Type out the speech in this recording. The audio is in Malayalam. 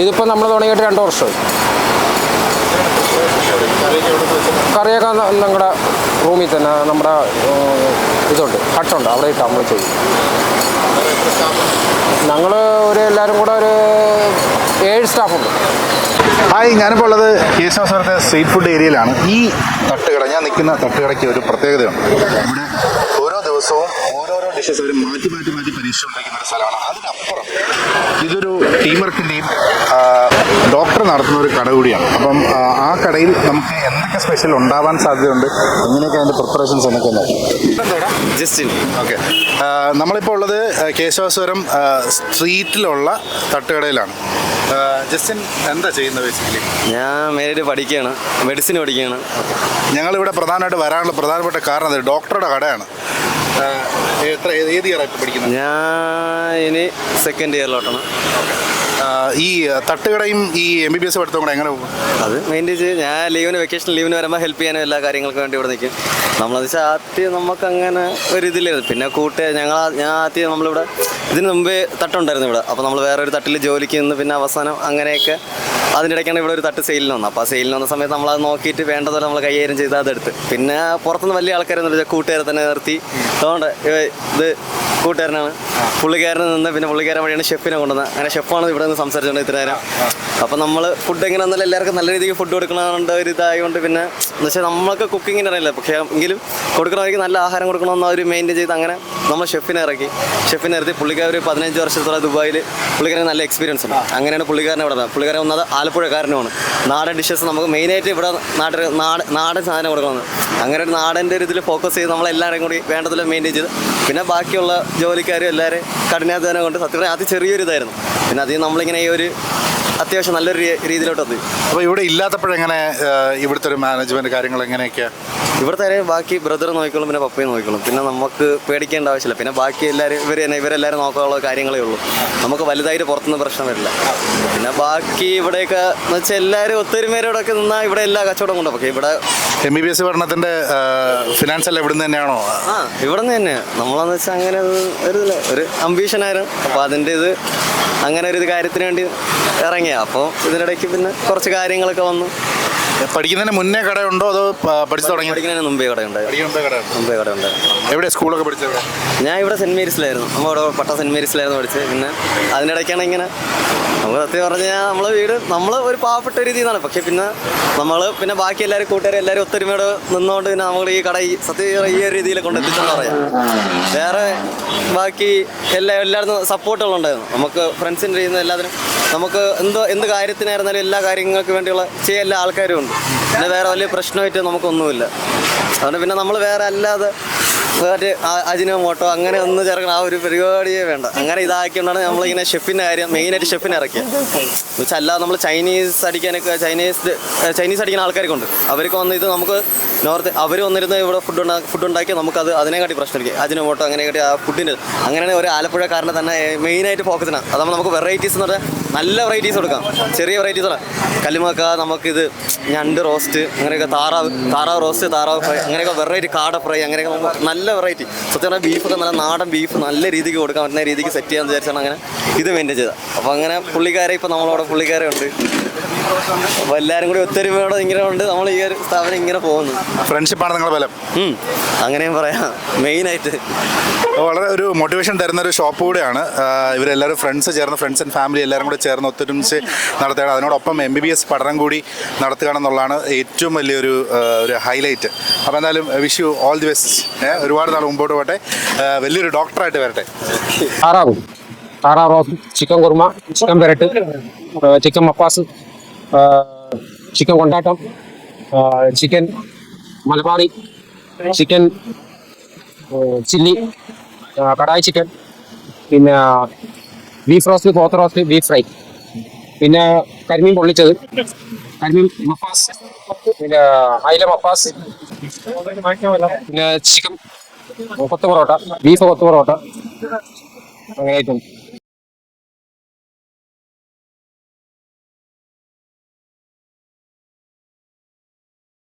ഇതിപ്പോൾ നമ്മൾ തുടങ്ങിയിട്ട് 2 വർഷമായി. കറിയൊക്കെ ഞങ്ങളുടെ റൂമിൽ തന്നെ നമ്മുടെ ഇതുണ്ട്, ഹട്ടുണ്ട്, അവിടെ ഇട്ടാൽ നമ്മൾ ചെയ്യും. ഞങ്ങൾ എല്ലാവരും കൂടെ ഒരു 7 സ്റ്റാഫുണ്ട്. ഹായ്, ഞാനിപ്പോൾ ഉള്ളത് കേശവസ്വരത്തെ സ്ട്രീറ്റ് ഫുഡ് ഏരിയയിലാണ്. ഈ തട്ടുകട, ഞാൻ നിൽക്കുന്ന തട്ടുകടയ്ക്ക് ഒരു പ്രത്യേകതയുണ്ട്. ഇവിടെ ഓരോ ദിവസവും ഓരോരോ ഡിഷസ് അവർ മാറ്റി പരീക്ഷിച്ചുകൊണ്ടിരിക്കുന്ന ഒരു സ്ഥലമാണ്. അതിനപ്പുറം ഇതൊരു ടീം വർക്കിൻ്റെയും ഡോക്ടർ നടത്തുന്ന ഒരു കട കൂടിയാണ്. അപ്പം ആ കടയിൽ നമുക്ക് എന്തൊക്കെ സ്പെഷ്യൽ ഉണ്ടാവാൻ സാധ്യതയുണ്ട്, എങ്ങനെയൊക്കെ അതിൻ്റെ പ്രിപ്പറേഷൻസ് എന്നൊക്കെ ജസ്റ്റിൻ. ഓക്കെ, നമ്മളിപ്പോൾ ഉള്ളത് കേശവസ്വരം സ്ട്രീറ്റിലുള്ള തട്ടുകടയിലാണ്. ജസ്റ്റിൻ എന്താ ചെയ്യുന്നത് ബേസിക്കലി? ഞാൻ മെയിനായിട്ട് പഠിക്കുകയാണ്, മെഡിസിൻ പഠിക്കുകയാണ്. ഞങ്ങളിവിടെ പ്രധാനമായിട്ട് വരാനുള്ള പ്രധാനപ്പെട്ട കാരണം ഡോക്ടറുടെ കടയാണ്. ഏത് ഇയറാണ് ഇപ്പോൾ പഠിക്കുന്നത്? ഞാൻ ഇനി 2nd ഇയറിലോട്ടാണ്. ഈ തട്ടുകടയും ഈ MBBS പഠിത്തം കൂടെ എങ്ങനെ പോകും? അത് മെയിൻറ്റെയിൻ ചെയ്ത് ഞാൻ വെക്കേഷൻ ലീവിന് വരുമ്പോൾ ഹെൽപ്പ് ചെയ്യാനും എല്ലാ കാര്യങ്ങൾക്കും വേണ്ടി ഇവിടെ നിൽക്കും. നമ്മളത് വെച്ചാൽ ആദ്യം നമുക്ക് അങ്ങനെ ഒരു ഇതിലായിരുന്നു. പിന്നെ ഞാൻ ആദ്യം നമ്മളിവിടെ ഇതിന് മുമ്പേ തട്ടുണ്ടായിരുന്നു ഇവിടെ. അപ്പോൾ നമ്മൾ വേറെ ഒരു തട്ടിൽ ജോലിക്ക് നിന്ന് പിന്നെ അവസാനം അങ്ങനെയൊക്കെ അതിൻ്റെ ഇടയ്ക്കാണ് ഇവിടെ ഒരു തട്ട് സെയിലിന് വന്നത്. അപ്പോൾ ആ സെയിലിന് വന്ന സമയത്ത് നമ്മളത് നോക്കിയിട്ട് വേണ്ടതുപോലെ നമ്മൾ കൈകാര്യം ചെയ്ത് അതെടുത്ത്. പിന്നെ പുറത്തുനിന്ന് വലിയ ആൾക്കാരെന്ന് വെച്ചാൽ കൂട്ടുകാരെ തന്നെ നിർത്തി. അതുകൊണ്ട് ഇത് കൂട്ടുകാരനാണ്, പുള്ളിക്കാരന് നിന്ന് പിന്നെ പുള്ളിക്കാരൻ വഴിയാണ് ഷെഫിനെ കൊണ്ടുവന്നത്. അങ്ങനെ ഷെഫാണ് ഇവിടെ നിന്ന് സംസാരിച്ചുകൊണ്ട് ഇത്ര നേരം. അപ്പോൾ നമ്മൾ ഫുഡ് എങ്ങനെ വന്നാലും എല്ലാവർക്കും നല്ല രീതിക്ക് ഫുഡ് കൊടുക്കണമെന്നുണ്ട് ഒരു ഇതായതുകൊണ്ട് പിന്നെ എന്ന് വെച്ചാൽ നമ്മൾക്ക് കുക്കിങ്ങിന് അറിയില്ല, പക്ഷേ എങ്കിലും കൊടുക്കണമെങ്കിൽ നല്ല ആഹാരം കൊടുക്കണമെന്ന് അവർ മെയിൻറ്റെയിൻ ചെയ്ത് അങ്ങനെ നമ്മൾ ഷെഫിനെ ഇറക്കി. ഷെഫിനെ ഇറക്കി പുള്ളിക്കാരൻ ഒരു 15 വർഷത്തോളം ദുബായിൽ പുള്ളിക്കാരൻ നല്ല എക്സ്പീരിയൻസ് ഉണ്ട്. അങ്ങനെയാണ് പുള്ളിക്കാരനെ ഇവിടെ പുള്ളിക്കാരൻ വന്നത് ആലപ്പുഴക്കാരനുമാണ്. നാടൻ ഡിഷസ് നമുക്ക് മെയിനായിട്ട് ഇവിടെ നാടൻ സാധനം കൊടുക്കണമെന്ന് അങ്ങനെ ഒരു നാടൻ്റെ ഒരു ഇതിൽ ഫോക്കസ് ചെയ്ത് നമ്മളെല്ലാവരും കൂടി വേണ്ടതിൽ മെയിൻറ്റെയിൻ ചെയ്ത് പിന്നെ ബാക്കിയുള്ള ജോലിക്കാരും എല്ലാവരും കഠിനാധ്വാനം കൊണ്ട് സത്യം പറഞ്ഞാൽ അത് ചെറിയൊരു ഇതായിരുന്നു. പിന്നെ അതിൽ നമ്മളിങ്ങനെ ഈ ഒരു അത്യാവശ്യം നല്ലൊരു രീതിയിലോട്ടെത്തി. അപ്പോൾ ഇവിടെ ഇല്ലാത്തപ്പോഴെങ്ങനെ ഇവിടുത്തെ ഒരു മാനേജ്മെൻറ്റ് കാര്യങ്ങൾ എങ്ങനെയൊക്കെയാണ്? ഇവിടുത്തെ ബാക്കി ബ്രദർ നോക്കിക്കോളും, പിന്നെ പപ്പയും നോക്കിക്കോളും. പിന്നെ നമുക്ക് പേടിക്കേണ്ട ആവശ്യമില്ല. പിന്നെ ബാക്കി ഇവരെല്ലാവരും നോക്കാനുള്ള കാര്യങ്ങളേ ഉള്ളൂ. നമുക്ക് വലുതായിട്ട് പുറത്തുനിന്ന് പ്രശ്നം വരില്ല. പിന്നെ ബാക്കി ഇവിടെയൊക്കെ എന്ന് വെച്ചാൽ എല്ലാവരും ഒത്തൊരുമയോടൊക്കെ നിന്നാൽ ഇവിടെ എല്ലാ കച്ചവടം കൊണ്ടും. പക്ഷേ ഇവിടെ MBBS പഠനത്തിൻ്റെ ഫിനാൻസ് എല്ലാം ഇവിടുന്ന് തന്നെയാണോ? ഇവിടെ നിന്ന് തന്നെയാണ്. നമ്മളെന്ന് വെച്ചാൽ അങ്ങനെ ഒരു അംബീഷനായിരുന്നു. അപ്പോൾ അതിൻ്റെ ഇത് അങ്ങനെ ഒരു കാര്യത്തിന് വേണ്ടി ഇറങ്ങിയ. അപ്പോൾ ഇതിനിടയ്ക്ക് പിന്നെ കുറച്ച് കാര്യങ്ങളൊക്കെ വന്നു. പഠിക്കുന്നതിന് മുന്നേ കടയുണ്ടോ അതോ പഠിച്ചു തുടങ്ങി? പഠിക്കുന്നതിന് മുമ്പേ കടയുണ്ട്. എവിടെ സ്കൂളൊക്കെ പഠിച്ചത്? ഞാൻ ഇവിടെ സെൻറ്റ് മേരീസിലായിരുന്നു. നമ്മളിവിടെ പട്ട സെൻറ്റ് മേരീസിലായിരുന്നു പഠിച്ചത്. പിന്നെ അതിനിടയ്ക്കാണ് ഇങ്ങനെ നമ്മൾ സത്യം പറഞ്ഞാൽ നമ്മൾ ഒരു പാവപ്പെട്ട രീതിയിൽ നിന്നാണ്. പക്ഷേ പിന്നെ ബാക്കി എല്ലാവരും കൂട്ടുകാരും എല്ലാവരും ഒത്തൊരുമയോട് നിന്നുകൊണ്ട് പിന്നെ നമ്മൾ ഈ കട സത്യം ഈ ഒരു രീതിയിൽ കൊണ്ടെത്തിച്ചെന്ന് പറയാം. വേറെ ബാക്കി എല്ലായിടത്തും സപ്പോർട്ടുകളുണ്ടായിരുന്നു. നമുക്ക് ഫ്രണ്ട്സിൻ്റെ ചെയ്യുന്ന എല്ലാത്തിനും നമുക്ക് എന്ത് കാര്യത്തിനായിരുന്നാലും എല്ലാ കാര്യങ്ങൾക്ക് വേണ്ടിയുള്ള എല്ലാ ആൾക്കാരും ഉണ്ട്. പിന്നെ വേറെ വലിയ പ്രശ്നമായിട്ട് നമുക്കൊന്നുമില്ല. അതുകൊണ്ട് പിന്നെ നമ്മൾ വേറെ അല്ലാതെ അജിനോമോട്ടോ അങ്ങനെ ഒന്നും ചേർക്കണം ആ ഒരു പരിപാടിയേ വേണ്ട. അങ്ങനെ ഇതാക്കിക്കൊണ്ടാണ് നമ്മളിങ്ങനെ ഷെഫിൻ്റെ കാര്യം മെയിനായിട്ട് ഷെഫിനെ ഇറക്കിയത്. എന്ന് വെച്ചാൽ അല്ലാതെ നമ്മൾ ചൈനീസ് അടിക്കുന്ന ആൾക്കാരൊക്കെ ഉണ്ട്. അവർക്ക് വന്ന് ഇത് നമുക്ക് അവർ വന്നിരുന്ന് ഇവിടെ ഫുഡ് ഉണ്ടാക്കി നമുക്കത് അതിനെക്കാട്ടി പ്രശ്നമില്ല. അജിനോമോട്ടോ അങ്ങനെയൊക്കെ ആ ഫുഡിൻ്റെ അങ്ങനെയാണ് ഒരു ആലപ്പുഴക്കാരനെ തന്നെ മെയിനായിട്ട് ഫോക്കസിനാണ്. അതാകുമ്പോൾ നമുക്ക് വെറൈറ്റീസ് എന്ന് പറഞ്ഞാൽ നല്ല വെറൈറ്റീസ് കൊടുക്കാം. ചെറിയ വെറൈറ്റീസ് കല്ലുമക്ക, നമുക്കിത് ഞണ്ട് റോസ്റ്റ്, അങ്ങനെയൊക്കെ താറാവ് റോസ്റ്റ്, താറാവ് ഫ്രൈ, അങ്ങനെയൊക്കെ വെറൈറ്റി കാട ഫ്രൈ, അങ്ങനെയൊക്കെ നമുക്ക് നല്ല വെറൈറ്റി സത്യം പറഞ്ഞാൽ ബീഫൊക്കെ നല്ല നാടൻ ബീഫ് നല്ല രീതിക്ക് കൊടുക്കാൻ പറ്റുന്ന രീതിക്ക് സെറ്റ് ചെയ്യാൻ വിചാരിച്ചാണ് അങ്ങനെ ഇത് മെയിൻറ്റെയിൻ ചെയ്തത്. അപ്പോൾ അങ്ങനെ പുള്ളിക്കാരെ ഇപ്പോൾ നമ്മളവിടെ പുള്ളിക്കാരെ ഉണ്ട്. അപ്പോൾ എല്ലാവരും കൂടി ഒത്തൊരുമയോടെ ഇങ്ങനെ ഉണ്ട് നമ്മൾ ഈ ഒരു സ്ഥാപനം ഇങ്ങനെ പോകുന്നു. ഫ്രണ്ട്ഷിപ്പാണ് നിങ്ങളുടെ ബലം. അങ്ങനെയും പറയാം. മെയിനായിട്ട് വളരെ ഒരു മോട്ടിവേഷൻ തരുന്ന ഒരു ഷോപ്പ് കൂടെയാണ്. ഇവരെല്ലാവരും ഫ്രണ്ട്സ് ആൻഡ് ഫാമിലി എല്ലാവരും കൂടെ ചേർന്ന് ഒത്തൊരുമിച്ച് നടത്തുകയാണ്. അതിനോടൊപ്പം MBBS പഠനം കൂടി നടത്തുകയാണെന്നുള്ളതാണ് ഏറ്റവും വലിയൊരു ഹൈലൈറ്റ്. അപ്പോൾ എന്തായാലും wish you all the best. ഒരുപാട് നാൾ മുമ്പോട്ട് പോട്ടെ, വലിയൊരു ഡോക്ടറായിട്ട് വരട്ടെ. താറാവ് റോസ്റ്റ്, ചിക്കൻ കുർമ, ചിക്കൻ പെരട്ട്, ചിക്കൻ മപ്പാസ്, ചിക്കൻ കൊണ്ടാട്ടം, chicken Malabari, chicken chilli, kadai chicken, പിന്നെ ബീഫ് റോസ്റ്റ്, പോത്ത് റോസ്റ്റ്, ബീഫ് ഫ്രൈ, പിന്നെ കരിമീൻ പൊള്ളിച്ചത്, കരിമീൻ മപ്പാസ്, പിന്നെ അയില മപ്പാസ്, പിന്നെ ചിക്കൻ കൊത്തു പൊറോട്ട, ബീഫ് കൊത്തു പൊറോട്ട, അങ്ങനെ ഐറ്റം.